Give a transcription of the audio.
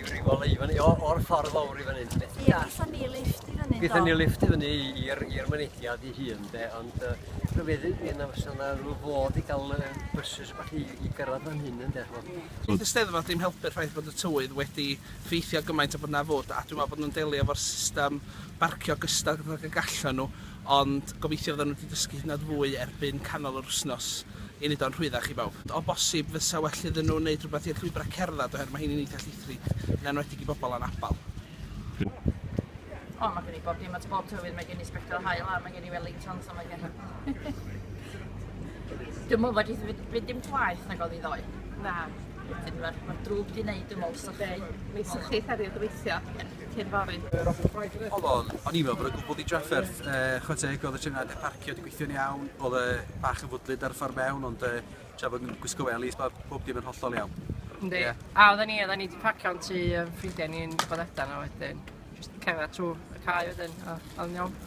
unigryw o leifan o'r ffordd fawr i fan hyn. Ie, gaethon ni lift i fyny. Gaethon ni lift i fyny i'r mynediad I hun, ond rhywbeth yna fysa yna rhyw fod I gael bysys bach I gyrraedd fan hyn, ynde. Bydd y Steddfod ddim helpu'r ffaith bod y tywydd wedi ffeithio gymaint o bod na fod, a dwi'n meddwl bod nhw'n delio efo'r system barcio gystad ag y gallan nhw, ond gobeithio fydden nhw wedi dysgu hynod fwy erbyn canol yr wythnos I neud o'n rhwyddach I bawb. O bosib fysa well iddyn nhw wneud rhywbeth i'r llwybrau cerdded oherwydd mae hyn yn eitha llithrig, yn enwedig I bobl anabal. O, mae gen I bob dim at bob tywydd, mae gen I Sbectol Hael a mae gen I Wellingtons a mae gen I... Dwi'n meddwl bod fydd dim gwaith nag oedd I ddoe. Na. Mae'r drwg di wneud dwi'n meddwl sy'ch chi. Mi sy'ch chi heddiw gobeithio cyn fory. O'n i'n meddwl bod y gwbl Di drafferth, chweteg oedd y trefniad parcio wedi gweithio'n iawn, oedd y bach yn fwdlyd ar y ffordd mewn, ond tra bod yn gwisgo wel, bob dim yn hollol iawn. Yndi. A oedden ni wedi parcio'n tu ffrindiau ni'n Bodedan a wedyn. Just cerdded trwy y cae wedyn, a oedd yn iawn.